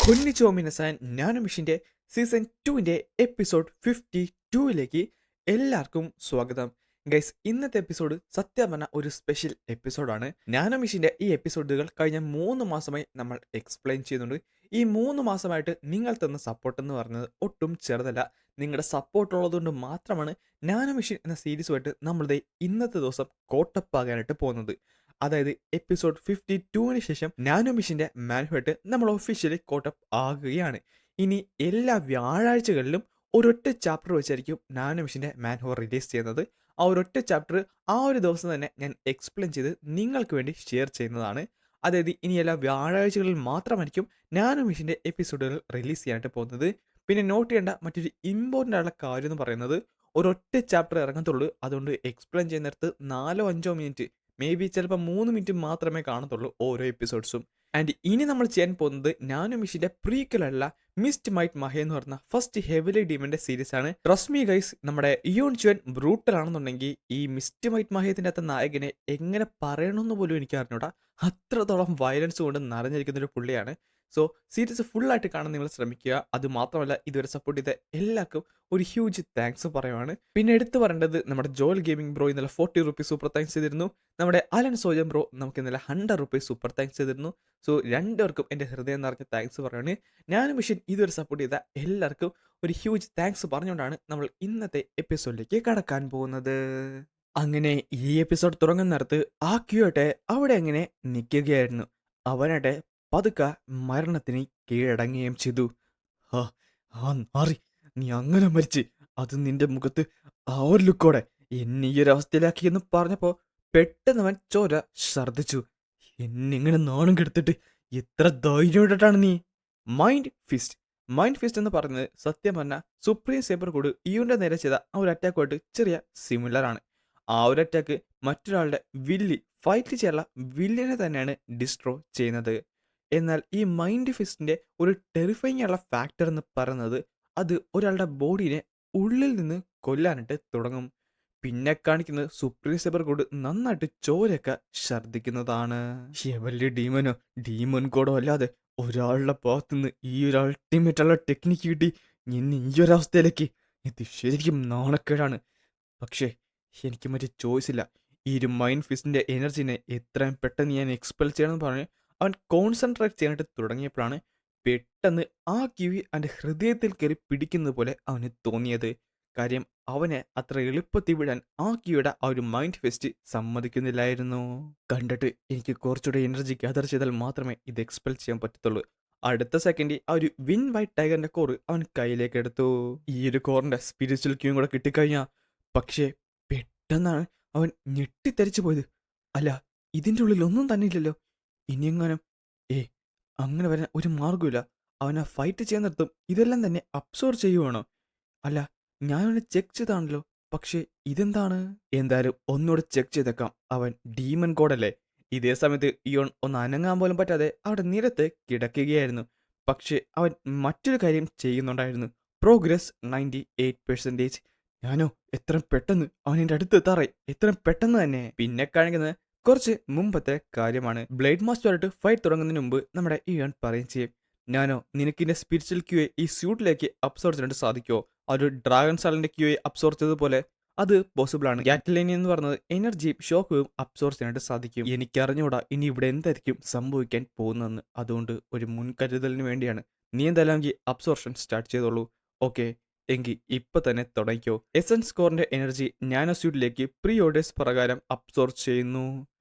കൊന്നിച്ചോ മിനസാൻ നാനോമിഷിന്റെ season 2ന്റെ episode 52ലേക്ക് എല്ലാവർക്കും സ്വാഗതം. Guys, ഇന്നത്തെ എപ്പിസോഡ് സത്യം പറഞ്ഞ ഒരു സ്പെഷ്യൽ എപ്പിസോഡാണ്. നാനോമിഷിന്റെ ഈ എപ്പിസോഡുകൾ കഴിഞ്ഞ 3 മാസമായി നമ്മൾ എക്സ്പ്ലെയിൻ ചെയ്യുന്നുണ്ട്. ഈ 3 മാസമായിട്ട് നിങ്ങൾ തന്ന സപ്പോർട്ട് എന്ന് പറയുന്നത് ഒട്ടും ചെറുതല്ല. നിങ്ങളുടെ സപ്പോർട്ട് ഉള്ളതുകൊണ്ട് മാത്രമാണ് നാനോമിഷൻ എന്ന സീരീസുമായിട്ട് നമ്മളുടെ ഇന്നത്തെ ദിവസം കോട്ടപ്പാകാനായിട്ട് പോകുന്നത്. അതായത് എപ്പിസോഡ് 52ന് ശേഷം നാനോമിഷിന്റെ മാനുമായിട്ട് നമ്മൾ ഒഫീഷ്യലി കോട്ടപ്പ് ആകുകയാണ്. ഇനി എല്ലാ വ്യാഴാഴ്ചകളിലും ഒരൊറ്റ ചാപ്റ്റർ വെച്ചായിരിക്കും നാനോമിഷിന്റെ മാൻഹോ റിലീസ് ചെയ്യുന്നത്. ആ ഒരൊറ്റ ചാപ്റ്റർ ആ ഒരു ദിവസം തന്നെ ഞാൻ എക്സ്പ്ലെയിൻ ചെയ്ത് നിങ്ങൾക്ക് വേണ്ടി ഷെയർ ചെയ്യുന്നതാണ്. അതായത് ഇനി എല്ലാ വ്യാഴാഴ്ചകളിൽ മാത്രമായിരിക്കും നാനോമിഷിന്റെ എപ്പിസോഡുകൾ റിലീസ് ചെയ്യാനായിട്ട് പോകുന്നത്. പിന്നെ നോട്ട് ചെയ്യേണ്ട മറ്റൊരു ഇമ്പോർട്ടൻ്റ് ആയിട്ടുള്ള കാര്യം എന്ന് പറയുന്നത്, ഒരൊറ്റ ചാപ്റ്റർ ഇറങ്ങത്തുള്ളൂ. അതുകൊണ്ട് എക്സ്പ്ലെയിൻ ചെയ്യുന്നിടത്ത് 4-5 മിനിറ്റ്, മേ ബി ചിലപ്പോൾ 3 മിനിറ്റ് മാത്രമേ കാണത്തുള്ളൂ ഓരോ എപ്പിസോഡ്സും. ആൻഡ് ഇനി നമ്മൾ ചെയ്യാൻ പോകുന്നത് നാനോമിഷിന്റെ പ്രീക്വലുള്ള മിസ്റ്റ് മൈറ്റ് മഹേ എന്ന് പറഞ്ഞ ഫസ്റ്റ് ഹെവിലി ഡീമന്റെ സീരീസ് ആണ്. ട്രസ്റ്റ് മീ ഗൈസ്, നമ്മുടെ ഇയോൺ ചുവൻ ബ്രൂട്ടൽ ആണെന്നുണ്ടെങ്കിൽ ഈ മിസ്റ്റ് മൈറ്റ് മഹേത്തിന്റെ അകത്തെ നായകനെ എങ്ങനെ പറയണമെന്ന് പോലും എനിക്ക് അറിഞ്ഞൂടാ. അത്രത്തോളം വയലൻസ് കൊണ്ട് നിറഞ്ഞിരിക്കുന്ന ഒരു പുള്ളിയാണ്. സോ സീരീസ് ഫുള്ളായിട്ട് കാണാൻ നിങ്ങൾ ശ്രമിക്കുക. അത് മാത്രമല്ല, ഇതുവരെ സപ്പോർട്ട് ചെയ്ത എല്ലാവർക്കും ഒരു ഹ്യൂജ് താങ്ക്സ് പറയുവാണ്. പിന്നെ എടുത്തു പറയേണ്ടത്, നമ്മുടെ ജോൽ ഗെയിമിംഗ് ബ്രോ ഇന്നലെ 40 റുപ്പീസ് സൂപ്പർ താങ്ക്സ് ചെയ്തിരുന്നു. നമ്മുടെ അലൻ സോജൻ ബ്രോ നമുക്ക് ഇന്നലെ 100 റുപ്പീസ് സൂപ്പർ താങ്ക്സ് ചെയ്തിരുന്നു. സോ രണ്ടുപേർക്കും എൻ്റെ ഹൃദയം നിറഞ്ഞ താങ്ക്സ് പറയുകയാണ്. നാനോമിഷൻ ഇതുവരെ സപ്പോർട്ട് ചെയ്ത എല്ലാവർക്കും ഒരു ഹ്യൂജ് താങ്ക്സ് പറഞ്ഞുകൊണ്ടാണ് നമ്മൾ ഇന്നത്തെ എപ്പിസോഡിലേക്ക് കടക്കാൻ പോകുന്നത്. അങ്ങനെ ഈ എപ്പിസോഡ് തുടങ്ങുന്നിടത്ത് ആ ക്യൂട്ടെ അവിടെ അങ്ങനെ നിൽക്കുകയായിരുന്നു. അവനാട്ടെ പതുക്കെ മരണത്തിന് കീഴടങ്ങുകയും ചെയ്തു. ആ ആ നാറി, നീ അങ്ങനെ മരിച്ച്, അത് നിന്റെ മുഖത്ത് ആ ഒരു ലുക്കോടെ എന്നെ ഈ ഒരു അവസ്ഥയിലാക്കിയെന്ന് പറഞ്ഞപ്പോ പെട്ടെന്ന് അവൻ ചോര ഛർദ്ദിച്ചു. എന്നിങ്ങനെ നാണം കെടുത്തിട്ട് എത്ര ധൈര്യമായിട്ടാണ് നീ? മൈൻഡ് ഫിസ്റ്റ് എന്ന് പറയുന്നത് സത്യം പറഞ്ഞാൽ സുപ്രീം സേബർ കോഡ് ഇവന്റെ നേരെ ചെയ്ത ആ ഒരു അറ്റാക്കുമായിട്ട് ചെറിയ സിമിലർ ആണ്. ആ ഒരു അറ്റാക്ക് മറ്റൊരാളുടെ ഫൈറ്റ് ചെയ്യാനുള്ള വില്ലിനെ തന്നെയാണ് ഡിസ്ട്രോ ചെയ്യുന്നത്. എന്നാൽ ഈ മൈൻഡ് ഫിസ്റ്റിന്റെ ഒരു ടെറിഫൈങ് ആയുള്ള ഫാക്ടർ എന്ന് പറയുന്നത്, അത് ഒരാളുടെ ബോഡീനെ ഉള്ളിൽ നിന്ന് കൊല്ലാനായിട്ട് തുടങ്ങും. പിന്നെ കാണിക്കുന്നത് സുപ്രീം സൈബർ കോഡ് നന്നായിട്ട് ചോരയൊക്കെ ഛർദ്ദിക്കുന്നതാണ്. വലിയ ഡീമൻ കോഡോ അല്ലാതെ ഒരാളുടെ ഭാഗത്തുനിന്ന് ഈ ഒരു അൾട്ടിമേറ്റ് ഉള്ള ടെക്നിക്ക് കിട്ടി ഇന്ന് ഈ ഒരു അവസ്ഥയിലേക്ക്, ഇത് ശരിക്കും നാണക്കേടാണ്. പക്ഷേ എനിക്ക് മറ്റേ ചോയ്സ് ഇല്ല. ഈ ഒരു മൈൻഡ് ഫിസ്റ്റിന്റെ എനർജിനെ എത്രയും പെട്ടെന്ന് ഞാൻ എക്സ്പെൽ ചെയ്യണമെന്ന് പറഞ്ഞ് അവൻ കോൺസെൻട്രേറ്റ് ചെയ്യാനായിട്ട് തുടങ്ങിയപ്പോഴാണ് പെട്ടെന്ന് ആ കിവി അവൻ്റെ ഹൃദയത്തിൽ കയറി പിടിക്കുന്നത് പോലെ അവന് തോന്നിയത്. കാര്യം അവനെ അത്ര എളുപ്പത്തിൽ വിടാൻ ആ കിയുടെ ആ ഒരു മൈൻഡ് ഫെസ്റ്റ് സമ്മതിക്കുന്നില്ലായിരുന്നു. കണ്ടിട്ട് എനിക്ക് കുറച്ചുകൂടെ എനർജി ഗ്യാദർ ചെയ്താൽ മാത്രമേ ഇത് എക്സ്പെൽ ചെയ്യാൻ പറ്റത്തുള്ളൂ. അടുത്ത സെക്കൻഡ് ആ ഒരു വിൻ വൈറ്റ് ടൈഗറിന്റെ കോർ അവൻ കയ്യിലേക്ക് എടുത്തു. ഈ ഒരു കോറിന്റെ സ്പിരിച്വൽ ക്യൂയും കൂടെ കിട്ടിക്കഴിഞ്ഞാ, പക്ഷേ പെട്ടെന്നാണ് അവൻ ഞെട്ടിത്തെറിച്ചു പോയത്. അല്ല, ഇതിൻ്റെ ഉള്ളിൽ ഒന്നും തന്നെ ഇല്ലല്ലോ. ഇനിയെങ്ങാനും അങ്ങനെ വരാൻ ഒരു മാർഗമില്ല. അവൻ ആ ഫൈറ്റ് ചെയ്യാൻ നിർത്തും ഇതെല്ലാം തന്നെ അബ്സോർവ് ചെയ്യുവാണോ? അല്ല, ഞാനവനെ ചെക്ക് ചെയ്താണല്ലോ, പക്ഷേ ഇതെന്താണ്? എന്തായാലും ഒന്നുകൂടെ ചെക്ക് ചെയ്തേക്കാം. അവൻ ഡീമൻ കോഡല്ലേ? ഇതേ സമയത്ത് ഇയോൺ ഒന്ന് അനങ്ങാൻ പോലും പറ്റാതെ അവിടെ നിരത്ത് കിടക്കുകയായിരുന്നു. പക്ഷേ അവൻ മറ്റൊരു കാര്യം ചെയ്യുന്നുണ്ടായിരുന്നു. പ്രോഗ്രസ് 98%. ഞാനോ എത്ര പെട്ടെന്ന് അവൻ എൻ്റെ അടുത്ത് എത്താറായി, എത്ര പെട്ടെന്ന് തന്നെ. പിന്നെ കാണിക്കുന്നത് കുറച്ച് മുമ്പത്തെ കാര്യമാണ്. ബ്ലേഡ് മാസ്റ്ററായിട്ട് ഫൈറ്റ് തുടങ്ങുന്നതിന് മുമ്പ് നമ്മുടെ ഇയോൺ പറയും ചെയ്യും, ഞാനോ നിനക്കിന്റെ സ്പിരിച്വൽ ക്യൂയെ ഈ സ്യൂട്ടിലേക്ക് അബ്സോർവ് ചെയ്യാനായിട്ട് സാധിക്കുമോ? ആ ഒരു ഡ്രാഗൺ സാളിന്റെ ക്യൂയെ അബ്സോർവ് ചെയ്തതുപോലെ അത് പോസിബിൾ ആണ്. ഗാറ്റ്ലൈനി എന്ന് പറയുന്നത് എനർജിയും ഷോക്കും അബ്സോർവ് ചെയ്യാനായിട്ട് സാധിക്കും. എനിക്കറിഞ്ഞൂടാ ഇനി ഇവിടെ എന്തായിരിക്കും സംഭവിക്കാൻ പോകുന്നതെന്ന്. അതുകൊണ്ട് ഒരു മുൻകരുതലിന് വേണ്ടിയാണ്. നീ എന്തായാലും അബ്സോർഷൻ സ്റ്റാർട്ട് ചെയ്തോളൂ. ഓക്കെ, എങ്കിൽ ഇപ്പൊ തന്നെ തുടങ്ങിക്കോ. എസൻസ് കോറിന്റെ എനർജി നാനോ സ്യൂട്ടിലേക്ക് പ്രീ ഓർഡേഴ്സ് പ്രകാരം അബ്സോർവ് ചെയ്യുന്നു.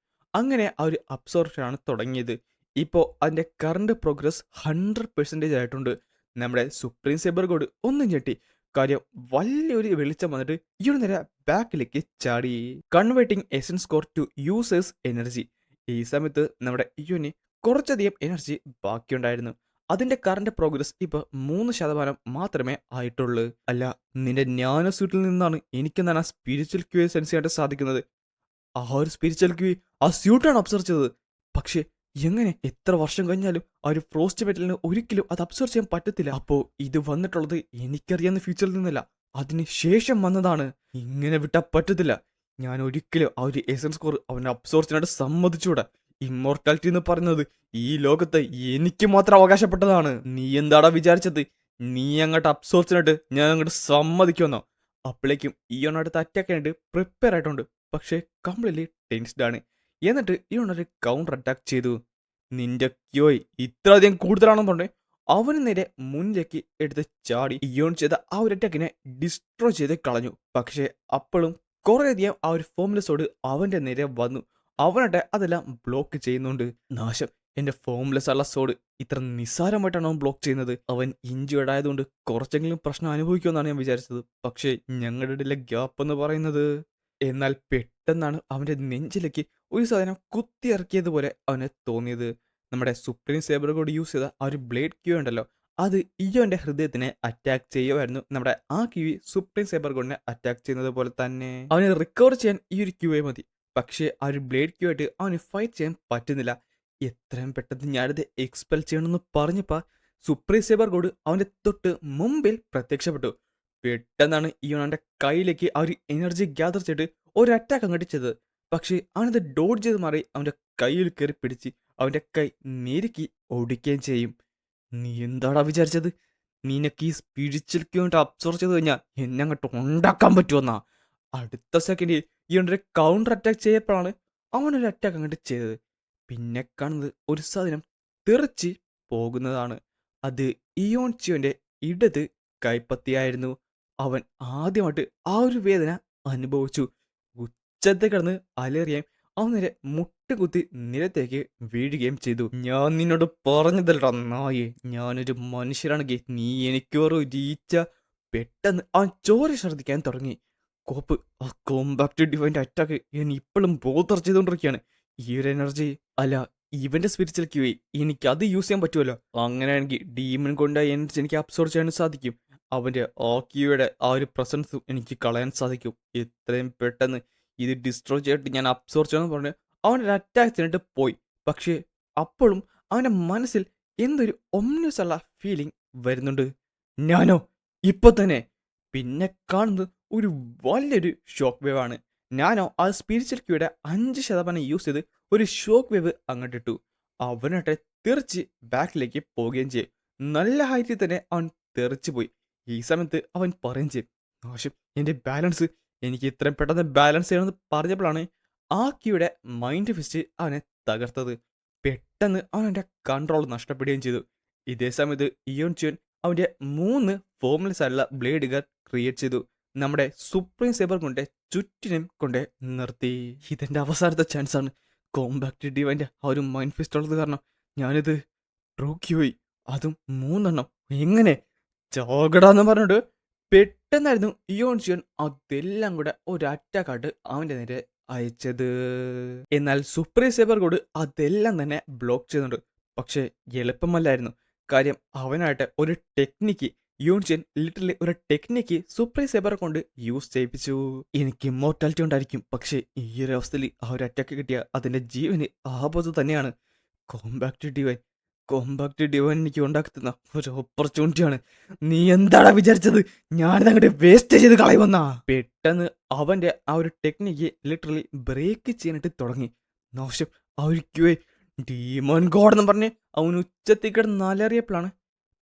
അങ്ങനെ ആ ഒരു അബ്സോർപ്ഷനാണ് തുടങ്ങിയത്. ഇപ്പോൾ അതിൻ്റെ കറണ്ട് പ്രോഗ്രസ് 100% ആയിട്ടുണ്ട്. നമ്മുടെ സുപ്രീം സൈബർ കോഡ് ഒന്നും ഞെട്ടി. കാര്യം വലിയൊരു വെളിച്ചം വന്നിട്ട് ഈ ഒരു നേരെ ബാക്കിലേക്ക് ചാടി. Converting essence core to users energy. ഈ സമയത്ത് നമ്മുടെ ഇയോന് കുറച്ചധികം എനർജി ബാക്കിയുണ്ടായിരുന്നു. അതിന്റെ കറണ്ട് പ്രോഗ്രസ് ഇപ്പൊ 3% മാത്രമേ ആയിട്ടുള്ളൂ. അല്ല, നിന്റെ നാനോ സ്യൂട്ടിൽ നിന്നാണ് എനിക്കെന്താണ് ആ സ്പിരിച്വൽ ക്യൂയെ സെൻസ് ചെയ്യാനായിട്ട് സാധിക്കുന്നത്. ആ ഒരു സ്പിരിച്വൽ ക്യൂ ആ സ്യൂട്ടാണ് അബ്സർവ് ചെയ്തത്. പക്ഷേ എങ്ങനെ എത്ര വർഷം കഴിഞ്ഞാലും ആ ഒരു ഫ്രോസ്റ്റ് മെറ്റലിന് ഒരിക്കലും അത് അബ്സർവ് ചെയ്യാൻ പറ്റത്തില്ല. അപ്പോൾ ഇത് വന്നിട്ടുള്ളത് എനിക്കറിയാവുന്ന ഫ്യൂച്ചറിൽ നിന്നല്ല, അതിന് ശേഷം വന്നതാണ്. ഇങ്ങനെ വിട്ടാൽ പറ്റത്തില്ല. ഞാൻ ഒരിക്കലും ആ ഒരു എസൻസ് സ്കോർ അവനെ അബ്സോർവ് ചെയ്യാനായിട്ട് സമ്മതിച്ചൂടാ. ഇമ്മോർട്ടാലിറ്റി എന്ന് പറയുന്നത് ഈ ലോകത്ത് എനിക്ക് മാത്രം അവകാശപ്പെട്ടതാണ്. നീ എന്താടാ വിചാരിച്ചത്? നീ അങ്ങോട്ട് അബ്സോർച്ചിനായിട്ട് ഞാൻ അങ്ങോട്ട് സമ്മതിക്കുമെന്നോ? അപ്പോഴേക്കും ഇയോൺ അടുത്ത് അറ്റാക്ക് ആയിട്ട് പ്രിപ്പയർ ആയിട്ടുണ്ട്. പക്ഷേ കംപ്ലീറ്റ്ലി ടെൻസ്ഡ് ആണ്. എന്നിട്ട് ഇയോൺ ഒരു കൗണ്ടർ അറ്റാക്ക് ചെയ്തു. നിന്റെ ക്യോയ് ഇത്ര അധികം കൂടുതലാണെന്നുണ്ടെങ്കിൽ അവന് നേരെ മുന്നിലേക്ക് എടുത്ത് ചാടി ഇയോൺ ചെയ്ത ആ ഒരു അറ്റാക്കിനെ ഡിസ്ട്രോയ് ചെയ്ത് കളഞ്ഞു. പക്ഷേ അപ്പോഴും കുറേയധികം ആ ഒരു ഫോംലെസ്സോട് അവന്റെ നേരെ വന്നു. അവനാട്ടെ അതെല്ലാം ബ്ലോക്ക് ചെയ്യുന്നുണ്ട്. നാശം, എന്റെ ഫോംലെസ് ഉള്ള സോഡ് ഇത്ര നിസ്സാരമായിട്ടാണ് അവൻ ബ്ലോക്ക് ചെയ്യുന്നത്. അവൻ ഇഞ്ചേർഡ് ആയതുകൊണ്ട് കുറച്ചെങ്കിലും പ്രശ്നം അനുഭവിക്കുമെന്നാണ് ഞാൻ വിചാരിച്ചത്. പക്ഷേ ഞങ്ങളുടെ ഇടയിലെ ഗ്യാപ്പ് എന്ന് പറയുന്നത്. എന്നാൽ പെട്ടെന്നാണ് അവന്റെ നെഞ്ചിലേക്ക് ഒരു സാധനം കുത്തിയിറക്കിയതുപോലെ അവന് തോന്നിയത്. നമ്മുടെ സുപ്രീം സേബർ കോഡ് യൂസ് ചെയ്ത ആ ഒരു ബ്ലേഡ് ക്യൂ ഉണ്ടല്ലോ, അത് ഇയോന്റെ ഹൃദയത്തിനെ അറ്റാക്ക് ചെയ്യുമായിരുന്നു. നമ്മുടെ ആ ക്യൂ സുപ്രീം സേബർ കോഡിനെ അറ്റാക്ക് ചെയ്യുന്നത് പോലെ തന്നെ അവന് റിക്കവർ ചെയ്യാൻ ഈ ഒരു ക്യൂവേ മതി. പക്ഷേ ആ ഒരു ബ്ലേഡ് ക്യൂ ആയിട്ട് അവന് ഫൈറ്റ് ചെയ്യാൻ പറ്റുന്നില്ല. എത്രയും പെട്ടെന്ന് ഞാനിത് എക്സ്പെൽ ചെയ്യണമെന്ന് പറഞ്ഞപ്പോൾ സുപ്രീം സേബർ കോഡ് അവന്റെ തൊട്ട് മുമ്പിൽ പ്രത്യക്ഷപ്പെട്ടു. പെട്ടെന്നാണ് ഇയോണന്റെ കയ്യിലേക്ക് ആ ഒരു എനർജി ഗ്യാദർ ചെയ്തിട്ട് ഒരു അറ്റാക്ക് അങ്ങോട്ട് ചെയ്തത്. പക്ഷേ അവനത് ഡോഡ് ചെയ്ത് മാറി അവന്റെ കയ്യിൽ കയറി പിടിച്ച് അവന്റെ കൈ ഞെരുക്കി ഓടിക്കുകയും ചെയ്യും. നീ എന്താടാ വിചാരിച്ചത്? നിനക്ക് ഈ സ്പിരിച്വൽ ക്യൂണ്ട് അബ്സോർവ് ചെയ്ത് കഴിഞ്ഞാൽ എന്നെ അങ്ങോട്ട് ഉണ്ടാക്കാൻ പറ്റുമെന്നാ? അടുത്ത സെക്കൻഡിൽ ഇയോണ്ടൊരു കൗണ്ടർ അറ്റാക്ക് ചെയ്യപ്പോഴാണ് അവനൊരു അറ്റാക്ക് അങ്ങോട്ട് ചെയ്തത്. പിന്നെ കാണുന്നത് ഒരു സാധനം തെറിച്ച് പോകുന്നതാണ്. അത് ഇയോൺ ചിയോന്റെ ഇടത് കൈപ്പത്തിയായിരുന്നു. അവൻ ആദ്യമായിട്ട് ആ ഒരു വേദന അനുഭവിച്ചു. ഉച്ചത്തിൽ കിടന്ന് അലറിയാൻ അവൻ നേരെ മുട്ടുകുത്തി നിലത്തേക്ക് വീഴുകയും ചെയ്തു. ഞാൻ നിന്നോട് പറഞ്ഞതല്ലടാ നായേ, ഞാനൊരു മനുഷ്യരാണെങ്കിൽ നീ എനിക്ക് ഒരു ഈച്ച. പെട്ടെന്ന് അവൻ ചോര ഛർദ്ദിക്കാൻ തുടങ്ങി. കോപ്പ്, ആ കോമ്പാക്ട് ഡിവൈൻ്റെ അറ്റാക്ക് ഞാൻ ഇപ്പോഴും ബോധർ ചെയ്തുകൊണ്ടിരിക്കുകയാണ്. ഈ ഒരു എനർജി അല്ല, ഇവന്റെ സ്പിരിച്വൽ ക്യൂവേ എനിക്ക് അത് യൂസ് ചെയ്യാൻ പറ്റുമല്ലോ. അങ്ങനെയാണെങ്കിൽ ഡീമൺ കൊണ്ട് എനർജി എനിക്ക് അബ്സോർവ് ചെയ്യാൻ സാധിക്കും. അവന്റെ ആ ക്യൂയുടെ ആ ഒരു പ്രസൻസും എനിക്ക് കളയാൻ സാധിക്കും. എത്രയും പെട്ടെന്ന് ഇത് ഡിസ്ട്രോയ് ചെയ്തിട്ട് ഞാൻ അബ്സോർവ് ചെയ്യണമെന്ന് പറഞ്ഞ് അവനൊരു അറ്റാക്ക് ചെയ്തിട്ട് പോയി. പക്ഷേ അപ്പോഴും അവന്റെ മനസ്സിൽ എന്തൊരു ഒമ്നിയസ് ഉള്ള ഫീലിംഗ് വരുന്നുണ്ട്. ഞാനോ ഇപ്പൊ തന്നെ? പിന്നെ കാണുന്നത് ഒരു വലിയൊരു ഷോക്ക് വേവ് ആണ്. ഞാനോ ആ സ്പിരിച്വൽ ക്യൂയുടെ 5% യൂസ് ചെയ്ത് ഒരു ഷോക്ക് വേവ് അങ്ങോട്ടിട്ടു. അവനാട്ടെ തെറിച്ച് ബാക്കിലേക്ക് പോവുകയും ചെയ്യും. നല്ല ഹൈറ്റിൽ തന്നെ അവൻ തെറിച്ചു പോയി. ഈ സമയത്ത് അവൻ പറയും ചെയ്യും, ആവശ്യം എൻ്റെ ബാലൻസ്, എനിക്ക് ഇത്രയും പെട്ടെന്ന് ബാലൻസ് ചെയ്യണമെന്ന് പറഞ്ഞപ്പോഴാണ് ആ ക്യൂയുടെ മൈൻഡ് ഫിസ്റ്റ് അവനെ തകർത്തത്. പെട്ടെന്ന് അവൻ്റെ കൺട്രോൾ നഷ്ടപ്പെടുകയും ചെയ്തു. ഇതേ സമയത്ത് ഇയോൺ ചിയോൻ അവൻ്റെ 3 ഫോംലെസ് ആയിട്ടുള്ള ബ്ലേഡുകൾ ക്രിയേറ്റ് ചെയ്തു. നമ്മുടെ സുപ്രീം സേബർ കൊണ്ട് ചുറ്റിനും കൊണ്ട് നിർത്തി. ഇതെന്റെ അവസാനത്തെ ചാൻസ് ആണ്. കോമ്പാക്ട് ഡിവൈൻ്റെ ആ ഒരു മൈൻഡ് ഫിസ്റ്റ് ഉള്ളത് കാരണം ഞാനിത് റോക്കിയോയി, അതും 3 എങ്ങനെ ചോകടാന്ന് പറഞ്ഞിട്ട് പെട്ടെന്നായിരുന്നു ഇയോൺ ചിയോൻ അതെല്ലാം കൂടെ ഒരു അറ്റാക്കായിട്ട് അവന്റെ നേരെ അയച്ചത്. എന്നാൽ സുപ്രീം സേബർ കോഡ് അതെല്ലാം തന്നെ ബ്ലോക്ക് ചെയ്യുന്നുണ്ട്. പക്ഷേ എളുപ്പമല്ലായിരുന്നു. കാര്യം അവനായിട്ട് ഒരു ടെക്നിക്ക് ഇയോൺ ചിയോൻ ലിറ്ററലി ഒരു ടെക്നിക്ക് സുപ്രീം സേബർ കൊണ്ട് യൂസ് ചെയ്യിപ്പിച്ചു. എനിക്ക് ഇമ്മോർട്ടാലിറ്റി ഉണ്ടായിരിക്കും, പക്ഷേ ഈ ഒരു അവസ്ഥയിൽ ആ ഒരു അറ്റാക്ക് കിട്ടിയ അതിന്റെ ജീവന് ആപത്ത് തന്നെയാണ്. കോമ്പാക്ട് ഡിവൈൻ കോമ്പാക്ട് ഡിവൈൻ എനിക്ക് ഉണ്ടാക്കുന്ന ഒരു ഓപ്പർച്യൂണിറ്റിയാണ്. നീ എന്താടാ വിചാരിച്ചത്? ഞാനിതങ്ങോട്ട് വേസ്റ്റ് ചെയ്ത് കളയുമെന്നാ? പെട്ടെന്ന് അവന്റെ ആ ഒരു ടെക്നിക്ക് ലിറ്ററലി ബ്രേക്ക് ചെയ്യാനായിട്ട് തുടങ്ങി. നാശം, ആ ഒരു ക്യൂയെ ഡീമൺ ഗോഡ് എന്ന് പറഞ്ഞ് അവൻ ഉച്ചത്തിൽ കിടന്ന് അലറിയപ്പോഴാണ്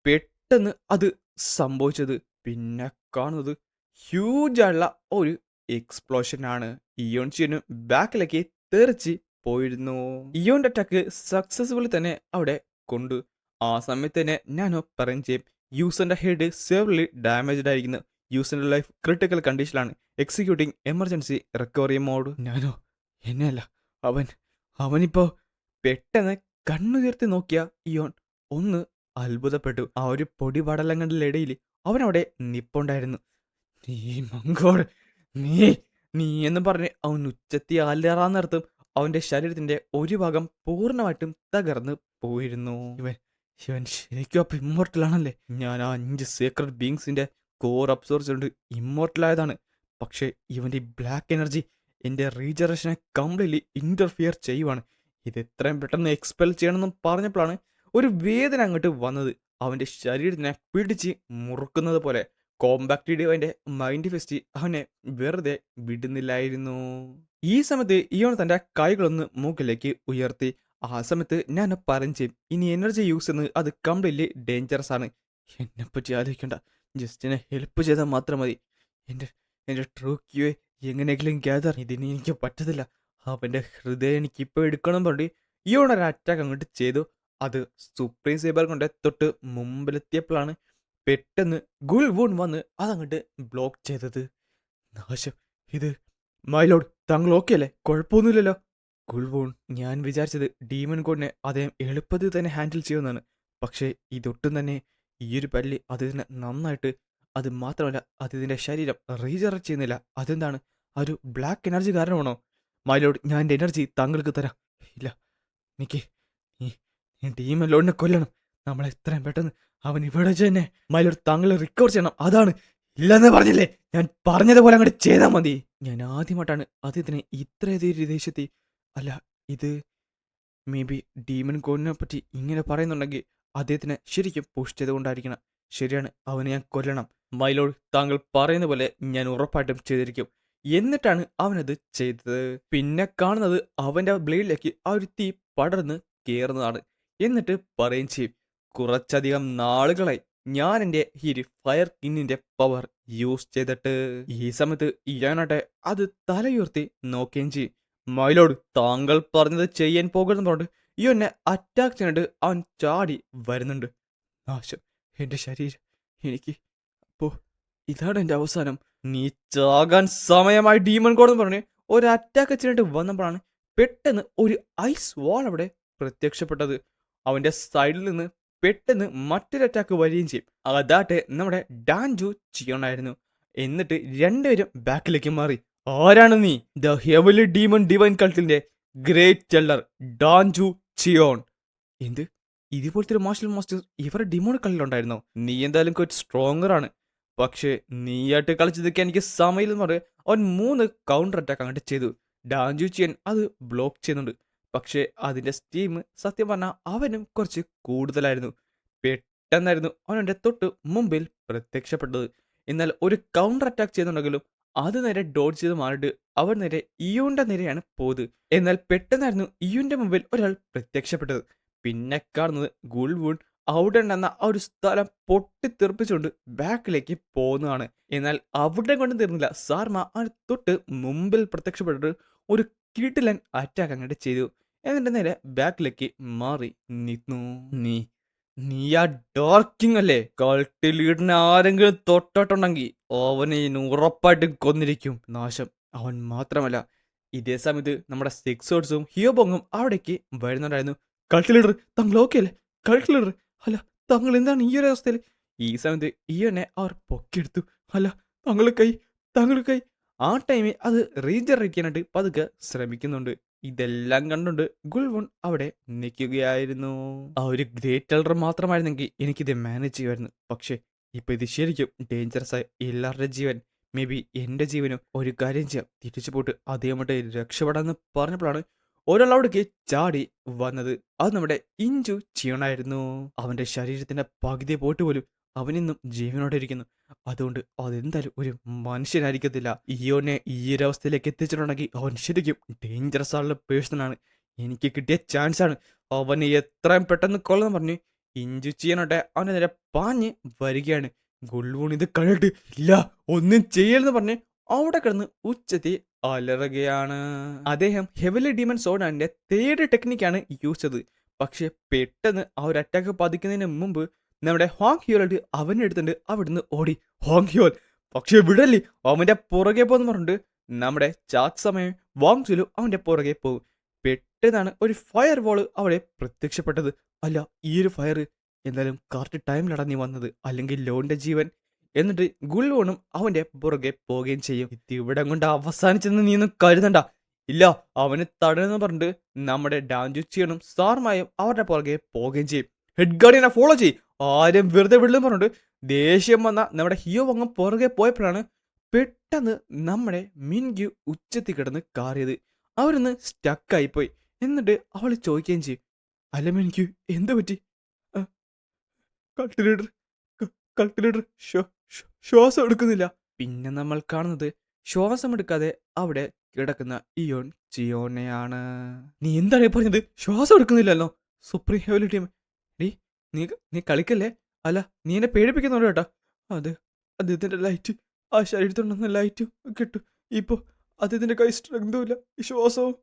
പെട്ടെന്ന് അത് സംഭവിച്ചത്. പിന്നെ കാണുന്നത് ഹ്യൂജ് ആയിട്ടുള്ള ഒരു എക്സ്പ്ലോഷൻ ആണ്. ഇയോൺ ചിയോനും ബാക്കിലേക്ക് തെറിച്ച് പോയിരുന്നു. ഇയോന്റെ അറ്റാക്ക് സക്സസ്ഫുള്ളി തന്നെ അവിടെ കൊണ്ടു. ആ സമയത്ത് തന്നെ ഞാനോ പറയും ചെയ്യും, യൂസറിന്റെ ഹെഡ് സെവർലി ഡാമേജ്ഡ് ആയിരിക്കുന്നു. യൂസറിന്റെ ലൈഫ് ക്രിട്ടിക്കൽ കണ്ടീഷനിലാണ്. Executing emergency recovery mode. ഞാനോ എന്നെയല്ല, അവനിപ്പോ പെട്ടെന്ന് കണ്ണുയർത്തി നോക്കിയ ഇയോൺ ഒന്ന് അത്ഭുതപ്പെട്ടു. ആ ഒരു പൊടിപടലങ്ങളുടെ ഇടയിൽ അവനവിടെ നിപ്പുണ്ടായിരുന്നു. നീ മങ്കോട്, നീ നീ എന്ന് പറഞ്ഞ് അവൻ ഉച്ചത്തി അലറാന്നർത്ഥം അവന്റെ ശരീരത്തിന്റെ ഒരു ഭാഗം പൂർണ്ണമായിട്ടും തകർന്ന് പോയിരുന്നു. ഇവൻ ഇവൻ ശരിക്കും അപ്പം ഇമ്മോർട്ടലാണല്ലേ? ഞാൻ ആ 5 സീക്രട്ട് ബീങ്സിന്റെ കോർ അബ്സോർവ് കൊണ്ട് ഇമ്മോർട്ടലായതാണ്. പക്ഷേ ഇവന്റെ ഈ ബ്ലാക്ക് എനർജി എൻ്റെ റീജനറേഷനെ കംപ്ലീറ്റ്ലി ഇന്റർഫിയർ ചെയ്യുവാണ്. ഇത് എത്രയും പെട്ടെന്ന് എക്സ്പെൽ ചെയ്യണമെന്നും പറഞ്ഞപ്പോഴാണ് ഒരു വേദന അങ്ങോട്ട് വന്നത്. അവന്റെ ശരീരത്തിനെ പിടിച്ച് മുറുക്കുന്നത് പോലെ. കോമ്പാക്ട് ഡിവൈൻ്റെ മൈൻഡ് ഫെസ്റ്റ് അവനെ വെറുതെ വിടുന്നില്ലായിരുന്നു. ഈ സമയത്ത് ഇയോൺ തന്റെ കൈകളൊന്ന് മുകളിലേക്ക് ഉയർത്തി. ആ സമയത്ത് ഞാൻ പറയും ചെയ്യും, ഇനി എനർജി യൂസ് ചെയ്യുന്നത് അത് കംപ്ലീറ്റ്ലി ഡേഞ്ചറസ് ആണ്. എന്നെപ്പറ്റി ആലോചിക്കണ്ട, ജസ്റ്റ് എന്നെ ഹെൽപ്പ് ചെയ്താൽ മാത്രം മതി. എൻ്റെ എൻ്റെ ട്രൂ ക്യൂയെ എങ്ങനെയെങ്കിലും ഗ്യാദർ, ഇതിന് എനിക്ക് പറ്റത്തില്ല. അവൻ്റെ ഹൃദയം എനിക്ക് ഇപ്പോൾ എടുക്കണം പറഞ്ഞ് ഇയോൺ ഒരു അറ്റാക്ക് അങ്ങോട്ട് ചെയ്തു. അത് സുപ്രീം സേബർ കൊണ്ട് തൊട്ട് മുമ്പിലെത്തിയപ്പോഴാണ് പെട്ടെന്ന് ഗുൾ വൂൺ വന്ന് അതങ്ങോട്ട് ബ്ലോക്ക് ചെയ്തത്. നാശം, ഇത് മൈലോഡ് താങ്കൾ ഓക്കെ അല്ലേ? കുഴപ്പമൊന്നുമില്ലല്ലോ. ഗുൾവൂൺ, ഞാൻ വിചാരിച്ചത് ഡീമൺ കോഡിനെ അദ്ദേഹം എളുപ്പത്തിൽ തന്നെ ഹാൻഡിൽ ചെയ്യുമെന്നാണ്. പക്ഷേ ഇതൊട്ടും തന്നെ ഈ ഒരു പല്ലി അതിനെ നന്നായിട്ട്, അത് മാത്രമല്ല അതിൻ്റെ ശരീരം റീജനറേറ്റ് ചെയ്യുന്നില്ല. അതെന്താണ്, ആ ഒരു ബ്ലാക്ക് എനർജി കാരണമാണോ? മൈലോഡ്, ഞാൻ എൻ്റെ എനർജി താങ്കൾക്ക് തരാം. ഇല്ല, എനിക്ക് ഈ ഡീമൺ ലോഡിനെ കൊല്ലണം. നമ്മൾ എത്രയും പെട്ടെന്ന് അവൻ ഇവിടെ വെച്ച് തന്നെ മൈലോഡ് താങ്കൾ റിക്കവർ ചെയ്യണം. അതാണ്. ഇല്ലെന്ന് പറഞ്ഞില്ലേ, ഞാൻ പറഞ്ഞതുപോലെ അങ്ങോട്ട് ചെയ്താൽ മതി. ഞാൻ ആദ്യമായിട്ടാണ് അദ്ദേഹത്തിന് ഇത്രയധികം ദേഷ്യത്തി. അല്ല, ഇത് മേ ബി ഡീമൺ കോഡിനെ പറ്റി ഇങ്ങനെ പറയുന്നുണ്ടെങ്കിൽ അദ്ദേഹത്തിന് ശരിക്കും പുഷ് ചെയ്തുകൊണ്ടായിരിക്കണം. ശരിയാണ്, അവനെ ഞാൻ കൊല്ലണം. മൈലോഡ്, താങ്കൾ പറയുന്ന പോലെ ഞാൻ ഉറപ്പായിട്ടും ചെയ്തിരിക്കും. എന്നിട്ടാണ് അവനത് ചെയ്തത്. പിന്നെ കാണുന്നത് അവൻ്റെ ബ്ലേഡിലേക്ക് ആ ഒരു തീ പടർന്ന് കയറുന്നതാണ്. എന്നിട്ട് പറയും ചെയ്യും, കുറച്ചധികം നാളുകളായി ഞാൻ എൻ്റെ ഈ ഒരു ഫയർ കിന്നിന്റെ പവർ യൂസ് ചെയ്തിട്ട്. ഈ സമയത്ത് ഇയാനാട്ടെ അത് തലയുയർത്തി നോക്കുകയും ചെയ്യും. മൈലോഡ്, താങ്കൾ പറഞ്ഞത് ചെയ്യാൻ പോകുന്നതുകൊണ്ട് ഈ എന്നെ അറ്റാക്ക് ചെയ്യാനായിട്ട് അവൻ ചാടി വരുന്നുണ്ട്. നാശം, എൻ്റെ ശരീരം, എനിക്ക് അപ്പോ ഇതാണ് എൻ്റെ അവസാനം. നീ ചാകാൻ സമയമായി ഡീമൺ കോഡ് എന്ന് പറഞ്ഞ് ഒരു അറ്റാക്ക് ചെയ്യാനായിട്ട് വന്നപ്പോഴാണ് പെട്ടെന്ന് ഒരു ഐസ് വാൾ അവിടെ പ്രത്യക്ഷപ്പെട്ടത്. അവൻ്റെ സൈഡിൽ നിന്ന് പെട്ടെന്ന് മറ്റൊരു അറ്റാക്ക് വരികയും ചെയ്യും. അതാട്ടെ നമ്മുടെ ഡാൻജു ചിയോണായിരുന്നു. എന്നിട്ട് രണ്ടുപേരും ബാക്കിലേക്ക് മാറി. ആരാണ് നീ? ദ ഹെവലി ഡീമൺ ഡിവൈൻ കൾട്ടിന്റെ ഗ്രേറ്റ് ടെല്ലർ ഡാൻജു ചിയോൺ. എന്ത്, ഇതുപോലത്തെ ഒരു മാർഷൽ മാസ്റ്റർ ഇവരുടെ ഡിമോൺ കളിയിലുണ്ടായിരുന്നോ? നീ എന്തായാലും കുറച്ച് സ്ട്രോങ്ങർ ആണ്. പക്ഷേ നീയായിട്ട് കളിച്ചു നിൽക്കാൻ എനിക്ക് സമയമില്ലെന്ന് പറഞ്ഞ് അവൻ 3 കൗണ്ടർ അറ്റാക്ക് അങ്ങോട്ട് ചെയ്തു. ഡാൻജു ചിയൻ അത് ബ്ലോക്ക് ചെയ്യുന്നുണ്ട്. പക്ഷേ അതിന്റെ സ്റ്റീം സത്യം പറഞ്ഞാൽ അവനും കുറച്ച് കൂടുതലായിരുന്നു. പെട്ടെന്നായിരുന്നു അവൻ്റെ തൊട്ട് മുമ്പിൽ പ്രത്യക്ഷപ്പെട്ടത്. എന്നാൽ ഒരു കൗണ്ടർ അറ്റാക്ക് ചെയ്യുന്നുണ്ടെങ്കിലും അത് നേരെ ഡോഡ്ജ് ചെയ്ത് മാറിയിട്ട് അവൻ നേരെ ഇയുവിന്റെ നേരെയാണ് പോയത്. എന്നാൽ പെട്ടെന്നായിരുന്നു ഇയുവിന്റെ മുമ്പിൽ ഒരാൾ പ്രത്യക്ഷപ്പെട്ടത്. പിന്നെ കാണുന്നത് ഗുൾവൂൺ അവിടെ ഉണ്ടെന്ന ആ ഒരു സ്ഥലം പൊട്ടിത്തെറിപ്പിച്ചുകൊണ്ട് ബാക്കിലേക്ക് പോകുന്നതാണ്. എന്നാൽ അവിടെ കൊണ്ട് തീർന്നില്ല. സാർമ ആ തൊട്ട് മുമ്പിൽ പ്രത്യക്ഷപ്പെട്ടിട്ട് ഒരു കിടിലൻ അറ്റാക്ക് അങ്ങോട്ട് ചെയ്തു. എന്നിട്ട് നേരെ ബാക്കിലേക്ക് മാറി നിന്നു. നീ ആ ഡോർക്കിംഗ് അല്ലേ? കൾട്ട് ലീഡറിനെ ആരെങ്കിലും തൊട്ടിട്ടുണ്ടെങ്കിൽ അവനെ ഉറപ്പായിട്ടും കൊന്നിരിക്കും. നാശം, അവൻ മാത്രമല്ല ഇതേ സമയത്ത് നമ്മുടെ സിക്സോഡ്സും ഹിയോബോങ്ങും അവിടേക്ക് വരുന്നുണ്ടായിരുന്നു. കൾട്ട് ലീഡർ, താങ്കൾ ഓക്കെ അല്ലേ? കൾട്ട് ലീഡർ, അല്ല താങ്കൾ എന്താണ് ഈ ഒരു അവസ്ഥയിൽ? ഈ സമയത്ത് ഈയനെ അവർ പൊക്കിയെടുത്തു. അല്ല, താങ്കൾ കൈ ആ ടൈമിൽ അത് റീജനറേറ്റ് ചെയ്യാനായിട്ട് പതുക്കെ ശ്രമിക്കുന്നുണ്ട്. ഇതെല്ലാം കണ്ടുകൊണ്ട് ഗുൾവൺ അവിടെ നിൽക്കുകയായിരുന്നു. ആ ഒരു ഗ്രേറ്റ് ടെല്ലർ മാത്രമായിരുന്നെങ്കിൽ എനിക്കിത് മാനേജ് ചെയ്യുമായിരുന്നു. പക്ഷേ ഇപ്പൊ ഇത് ശരിക്കും ഡേഞ്ചറസ് ആയ എല്ലാവരുടെ ജീവൻ, മേ ബി എന്റെ ജീവനും. ഒരു കാര്യം ചെയ്യാം, തിരിച്ചു പോയിട്ട് അതേമായിട്ട് രക്ഷപ്പെടാന്ന് പറഞ്ഞപ്പോഴാണ് ഒരാൾ അവിടേക്ക് ചാടി വന്നത്. അത് നമ്മുടെ ഇഞ്ചു ചെയ്യണമായിരുന്നു. അവന്റെ ശരീരത്തിന്റെ പകുതി പോയിട്ട് പോലും അവനിന്നും ജീവനോടെ ഇരിക്കുന്നു. അതുകൊണ്ട് അതെന്തായാലും ഒരു മനുഷ്യനായിരിക്കത്തില്ല. ഇയോനെ ഈ ഒരു അവസ്ഥയിലേക്ക് എത്തിച്ചിട്ടുണ്ടെങ്കിൽ അവൻ ശരിക്കും ഡേഞ്ചറസ് ആയുള്ള പേഴ്സണാണ്. എനിക്ക് കിട്ടിയ ചാൻസ് ആണ്. അവനെ എത്രയും പെട്ടെന്ന് കൊള്ളാൻ പറഞ്ഞ് ഇഞ്ചു ചെയ്യാനോട്ടെ അവനെ നേരെ പാഞ്ഞ് വരികയാണ്. ഗുൾവൂൺ ഇത് കണ്ടിട്ട് ഇല്ല, ഒന്നും ചെയ്യലെന്ന് പറഞ്ഞ് അവിടെ കിടന്ന് ഉച്ചത്തി അലറുകയാണ്. അദ്ദേഹം ഹെവലി ഡീമൺ സോഡാന്റെ തേർഡ് ടെക്നിക്കാണ് യൂസ് ചെയ്തത്. പക്ഷെ പെട്ടെന്ന് ആ ഒരു അറ്റാക്ക് പതിക്കുന്നതിന് മുമ്പ് നമ്മുടെ ഹോങ് ഹ്യോലോട്ട് അവനെടുത്തിട്ട് അവിടുന്ന് ഓടി. ഹോങ് ഹ്യോൽ പക്ഷെ വിടല്ലേ, അവന്റെ പുറകെ പോന്ന് പറഞ്ഞിട്ട് നമ്മുടെ ചാക്ക് സമയം വാങ്സുലു അവന്റെ പുറകെ പോകും. പെട്ടെന്നാണ് ഒരു ഫയർ വാള് അവിടെ പ്രത്യക്ഷപ്പെട്ടത്. അല്ല, ഈ ഒരു ഫയർ എന്തായാലും കറക്റ്റ് ടൈമിലാണ് നീ വന്നത്, അല്ലെങ്കിൽ ലോന്റെ ജീവൻ. എന്നിട്ട് ഗുൾവോണും അവന്റെ പുറകെ പോവുകയും ചെയ്യും. ഇവിടെ കൊണ്ട് അവസാനിച്ചെന്ന് നീ ഒന്നും കരുതണ്ട. ഇല്ല, അവനെ തടയെന്ന് പറഞ്ഞിട്ട് നമ്മുടെ ഡാൻജുച്ചിയനും സാർമായും അവരുടെ പുറകെ പോവുകയും ചെയ്യും. ഹെഡ് ഗാർഡിയനെ ഫോളോ ചെയ്യും, ആരും വെറുതെ വിടില്ലെന്ന് പറഞ്ഞിട്ട് ദേഷ്യം വന്ന നമ്മുടെ ഹിയോ വങ്ങം പുറകെ പോയപ്പോഴാണ് പെട്ടെന്ന് നമ്മുടെ മിൻഗ്യു ഉച്ചത്തി കിടന്ന് കാറിയത്. അവരൊന്ന് സ്റ്റക്കായിപ്പോയി. എന്നിട്ട് അവൾ ചോദിക്കുകയും ചെയ്യും, അല്ല മിൻഗ്യു, എന്ത് പറ്റി? കൾട്ട് ലീഡർ ശ്വാസം എടുക്കുന്നില്ല. പിന്നെ നമ്മൾ കാണുന്നത് ശ്വാസമെടുക്കാതെ അവിടെ കിടക്കുന്ന ഇയോൺ ജിയോനെയാണ്. നീ എന്താണ് ഈ പറഞ്ഞത്? ശ്വാസം എടുക്കുന്നില്ലല്ലോ. സുപ്രീം ഹെവലി ടീം, നീ നീ നീ കളിക്കല്ലേ? അല്ല, നീ എന്നെ പേടിപ്പിക്കുന്നുണ്ട് കേട്ടാ. അത് അദ്ദേഹത്തിന്റെ ലൈറ്റ്, ആ ശരീരത്തുണ്ടെന്ന ലൈറ്റും കിട്ടും. ഇപ്പൊ അദ്ദേഹത്തിന്റെ കൈ സ്ട്രെങ്തും ഇല്ല, ശ്വാസവും.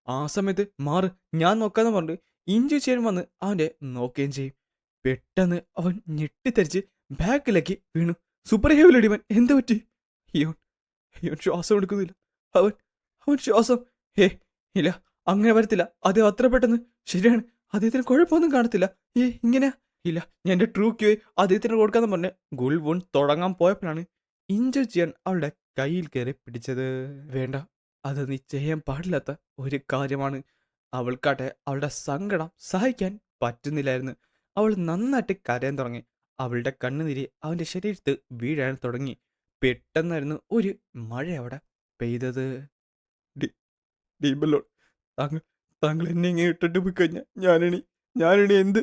ആ സമയത്ത് മാറ്, ഞാൻ നോക്കാന്ന് പറഞ്ഞിട്ട് ഇഞ്ചി ചെയ്യാൻ വന്ന് അവന്റെ നോക്കുകയും ചെയ്യും. പെട്ടെന്ന് അവൻ ഞെട്ടിത്തെറിച്ച് ബാക്കിലേക്ക് വീണു. സൂപ്പർ ഹെവി ഡിമൻ, എന്ത് പറ്റി? ഇയോൺ ഇയോൺ ശ്വാസം എടുക്കുന്നില്ല. അവൻ അവൻ ശ്വാസം ഇല്ല, അങ്ങനെ വരത്തില്ല. അത് അത്ര പെട്ടെന്ന്. ശരിയാണ്, അദ്ദേഹത്തിന് കുഴപ്പമൊന്നും കാണത്തില്ല. ഇങ്ങനെ ഇല്ല. ഞാൻ എന്റെ ട്രൂ ക്യൂ അദ്ദേഹത്തിന് കൊടുക്കാന്ന് പറഞ്ഞ് ഗുൾവുൺ തുടങ്ങാൻ പോയപ്പോഴാണ് ഇഞ്ചു ചെയ്യാൻ അവളുടെ കയ്യിൽ കയറി പിടിച്ചത്. വേണ്ട, അത് നീ ചെയ്യാൻ പാടില്ലാത്ത ഒരു കാര്യമാണ്. അവൾക്കാട്ടെ അവളുടെ സങ്കടം സഹിക്കാൻ പറ്റുന്നില്ലായിരുന്നു. അവൾ നന്നായിട്ട് കരയാൻ തുടങ്ങി. അവളുടെ കണ്ണുനീര് അവന്റെ ശരീരത്ത് വീഴാൻ തുടങ്ങി. പെട്ടെന്നായിരുന്നു ഒരു മഴ അവിടെ പെയ്തത്. ഡി- ഡീബല്ലോ, താങ്കൾ താങ്കൾ എന്നെ ഇങ്ങനെ ഇട്ടിട്ട് പോയി കഴിഞ്ഞാൽ ഞാനിനി എന്ത്?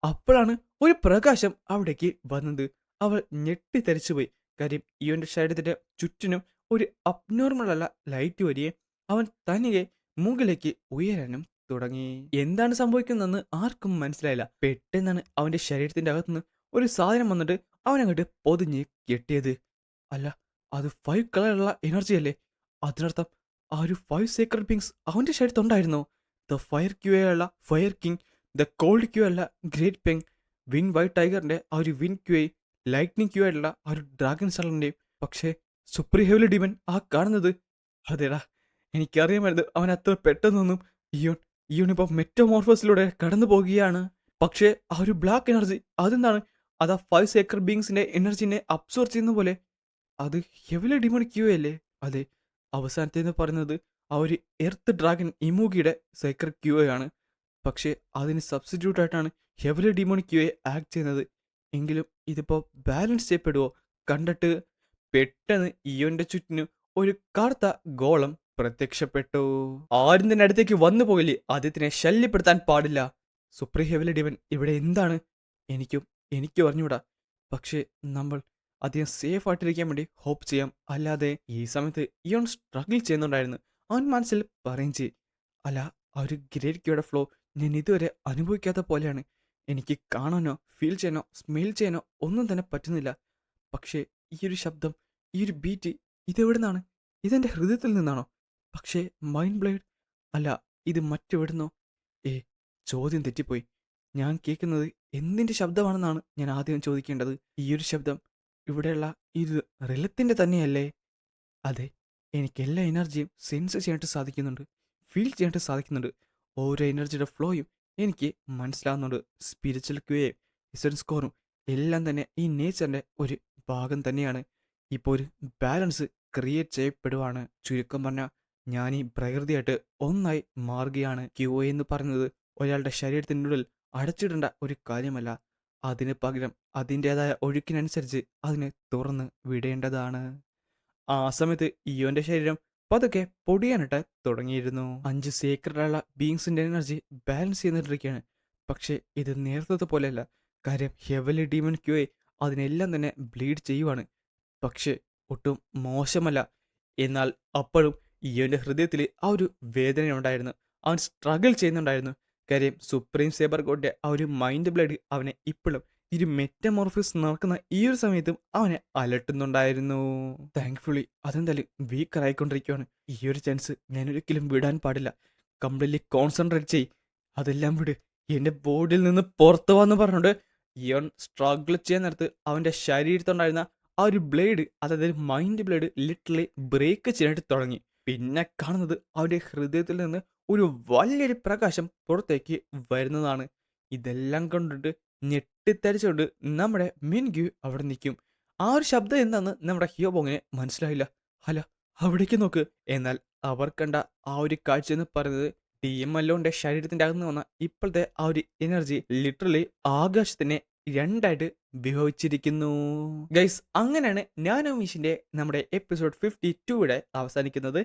അപ്പോഴാണ് ഒരു പ്രകാശം അവിടേക്ക് വന്നത്. അവൾ ഞെട്ടിത്തെറിച്ചുപോയി. കാര്യം ഇവന്റെ ശരീരത്തിന്റെ ചുറ്റിനും ഒരു അബ്നോർമൽ അല്ല ലൈറ്റ് വരികയും അവൻ തനിയെ മുകളിലേക്ക് ഉയരാനും തുടങ്ങി. എന്താണ് സംഭവിക്കുന്നതെന്ന് ആർക്കും മനസ്സിലായില്ല. പെട്ടെന്നാണ് അവന്റെ ശരീരത്തിന്റെ അകത്തുനിന്ന് ഒരു സാധനം വന്നിട്ട് അവനങ്ങോട്ട് പൊതിഞ്ഞ് കെട്ടിയത്. അല്ല, അത് 5 കളറുള്ള എനർജി അല്ലേ? അതിനർത്ഥം ആ ഒരു 5 സീക്രട്ട് ബീങ്സ് അവന്റെ ശരീരത്തുണ്ടായിരുന്നോ? ദ ഫയർ ക്യൂ ആയുള്ള ഫയർ കിങ്, ദ കോൾഡ് ക്യൂ ആയുള്ള ഗ്രേറ്റ് പെങ്, വിൻ വൈറ്റ് ടൈഗറിന്റെ ആ ഒരു വിൻ ക്യൂ ആയി, ലൈറ്റ്നിങ് ക്യൂ ആയിട്ടുള്ള ആ ഒരു ഡ്രാഗൺ സളറിന്റെയും. പക്ഷേ സുപ്രീം ഹെവലി ഡിമൻ ആ കാണുന്നത്, അതേടാ, എനിക്കറിയാമായിരുന്നു അവൻ അത്ര പെട്ടെന്നൊന്നും. ഇയോൺ ഇപ്പൊ മെറ്റമോർഫോസിലൂടെ കടന്നു പോകുകയാണ്. പക്ഷേ ആ ഒരു ബ്ലാക്ക് എനർജി അതെന്താണ്? അത് ആ 5 സേക്രഡ് ബീങ്സിന്റെ എനർജിനെ അബ്സോർവ് ചെയ്യുന്ന പോലെ. അത് ഹെവലി ഡിമൺ ക്യൂ അല്ലേ? അതെ, അവസാനത്തേന്ന് പറയുന്നത് ആ ഒരു എർത്ത് ഡ്രാഗൺ ഇമൂഗിയുടെ സേക്രഡ് ക്യൂ ആണ്. പക്ഷേ അതിന് സബ്സ്റ്റിറ്റ്യൂട്ട് ആയിട്ടാണ് ഹെവലി ഡിമൺ ക്യൂ ആക്ട് ചെയ്യുന്നത്. എങ്കിലും ഇതിപ്പോ ബാലൻസ് ചെയ്യപ്പെടുവോ? കണ്ടിട്ട് പെട്ടെന്ന് ഇയോന്റെ ചുറ്റിനും ഒരു കറുത്ത ഗോളം പ്രത്യക്ഷപ്പെട്ടു. ആരും തന്നെ അടുത്തേക്ക് വന്നു പോയില്ലേ? ആദ്യത്തിനെ ശല്യപ്പെടുത്താൻ പാടില്ല. സുപ്രീം ഹെവലി ഡിമൻ, ഇവിടെ എന്താണ്? എനിക്കും അറിഞ്ഞൂടാ. പക്ഷേ നമ്മൾ അധികം സേഫ് ആയിട്ടിരിക്കാൻ വേണ്ടി ഹോപ്പ് ചെയ്യാം. അല്ലാതെ ഈ സമയത്ത് ഇയോൺ സ്ട്രഗിൾ ചെയ്യുന്നുണ്ടായിരുന്നു. അവൻ മനസ്സിൽ പറയും ചെയ്യും, അല്ല, ആ ഒരു ഗ്രേറ്റ് ക്യൂയുടെ ഫ്ലോ ഞാൻ ഇതുവരെ അനുഭവിക്കാത്ത പോലെയാണ്. എനിക്ക് കാണാനോ ഫീൽ ചെയ്യാനോ സ്മെൽ ചെയ്യാനോ ഒന്നും തന്നെ പറ്റുന്നില്ല. പക്ഷേ ഈ ഒരു ശബ്ദം, ഈ ഒരു ബീറ്റ്, ഇതെവിടെ നിന്നാണ്? ഇതെന്റെ ഹൃദയത്തിൽ നിന്നാണോ? പക്ഷേ മൈൻഡ് ബ്ലേഡ് അല്ല, ഇത് മറ്റെവിടുന്നോ? ഏ ചോദ്യം തെറ്റിപ്പോയി. ഞാൻ കേൾക്കുന്നത് എന്തിന്റെ ശബ്ദമാണെന്നാണ് ഞാൻ ആദ്യം ചോദിക്കേണ്ടത്. ഈ ഒരു ശബ്ദം ഇവിടെയുള്ള ഇത് റിലത്തിന്റെ തന്നെയല്ലേ? അതെ, എനിക്ക് എല്ലാ എനർജിയും സെൻസ് ചെയ്യാനായിട്ട് സാധിക്കുന്നുണ്ട്, ഫീൽ ചെയ്യാനായിട്ട് സാധിക്കുന്നുണ്ട്. ഓരോ എനർജിയുടെ ഫ്ലോയും എനിക്ക് മനസ്സിലാവുന്നുണ്ട്. സ്പിരിച്വൽ ക്യൂയും എസൻസ് സ്കോറും എല്ലാം തന്നെ ഈ നേച്ചറിന്റെ ഒരു ഭാഗം തന്നെയാണ്. ഇപ്പോൾ ഒരു ബാലൻസ് ക്രിയേറ്റ് ചെയ്യപ്പെടുവാണ്. ചുരുക്കം പറഞ്ഞാൽ ഞാൻ ഈ പ്രകൃതിയായിട്ട് ഒന്നായി മാറുകയാണ്. ക്യൂ എന്ന് പറയുന്നത് ഒരാളുടെ ശരീരത്തിനുള്ളിൽ അടച്ചിടേണ്ട ഒരു കാര്യമല്ല. അതിന് പകരം അതിൻ്റെതായ ഒഴുക്കിനനുസരിച്ച് അതിനെ തുറന്ന് വിടേണ്ടതാണ്. ആ സമയത്ത് ഇയോന്റെ ശരീരം പതുക്കെ പൊടിയാനിട്ട് തുടങ്ങിയിരുന്നു. 5 സീക്രട്ടുള്ള ബീങ്സിന്റെ എനർജി ബാലൻസ് ചെയ്തിട്ടിരിക്കുകയാണ്. പക്ഷേ ഇത് നേരത്തെ പോലെയല്ല. കാര്യം ഹെവലി ഡീമൺ ക്യൂയെ അതിനെല്ലാം തന്നെ ബ്ലീഡ് ചെയ്യുവാണ്. പക്ഷേ ഒട്ടും മോശമല്ല. എന്നാൽ അപ്പോഴും ഇയോന്റെ ഹൃദയത്തിൽ ആ ഒരു വേദനയുണ്ടായിരുന്നു. അവൻ സ്ട്രഗിൾ ചെയ്യുന്നുണ്ടായിരുന്നു. കാര്യം സുപ്രീം സേബർ ഗോഡിന്റെ ആ ഒരു മൈൻഡ് ബ്ലേഡ് അവനെ ഇപ്പോഴും ഈ ഒരു മെറ്റമോർഫിസ് നടക്കുന്ന ഈ ഒരു സമയത്തും അവനെ അലട്ടുന്നുണ്ടായിരുന്നു. താങ്ക്ഫുള്ളി അതെന്തായാലും വീക്കർ ആയിക്കൊണ്ടിരിക്കുകയാണ്. ഈ ഒരു ചാൻസ് ഞാൻ ഒരിക്കലും വിടാൻ പാടില്ല. കംപ്ലീറ്റ്ലി കോൺസെൻട്രേറ്റ് ചെയ്, അതെല്ലാം വിട്, എന്റെ ബോഡിയിൽ നിന്ന് പുറത്തു വന്ന് പറഞ്ഞുകൊണ്ട് ഇയോൺ സ്ട്രഗിൾ ചെയ്യാൻ നേരത്ത് അവന്റെ ശരീരത്തുണ്ടായിരുന്ന ആ ഒരു ബ്ലേഡ്, അതായത് മൈൻഡ് ബ്ലേഡ് ലിറ്ററലി ബ്രേക്ക് ചെയ്യാനായിട്ട് തുടങ്ങി. പിന്നെ കാണുന്നത് അവന്റെ ഹൃദയത്തിൽ നിന്ന് ഒരു വലിയൊരു പ്രകാശം പുറത്തേക്ക് വരുന്നതാണ്. ഇതെല്ലാം കണ്ടിട്ട് ഞെട്ടിത്തരിച്ചുകൊണ്ട് നമ്മുടെ മിൻഗ്യു അവിടെ നിൽക്കും. ആ ഒരു ശബ്ദം എന്താന്ന് നമ്മുടെ ഹിയോബോങ്ങിന് മനസ്സിലായില്ല. അല്ല, അവിടേക്ക് നോക്ക്. എന്നാൽ അവർ കണ്ട ആ ഒരു കാഴ്ച എന്ന് പറയുന്നത് DMLOന്റെ ശരീരത്തിന്റെ അകത്ത് വന്ന ഇപ്പോഴത്തെ ആ ഒരു എനർജി ലിറ്ററലി ആകാശത്തിനെ രണ്ടായിട്ട് വിഭജിച്ചിരിക്കുന്നു. ഗൈസ്, അങ്ങനെയാണ് നാനോ മിഷിന്റെ നമ്മുടെ എപ്പിസോഡ് 52 അവസാനിക്കുന്നത്.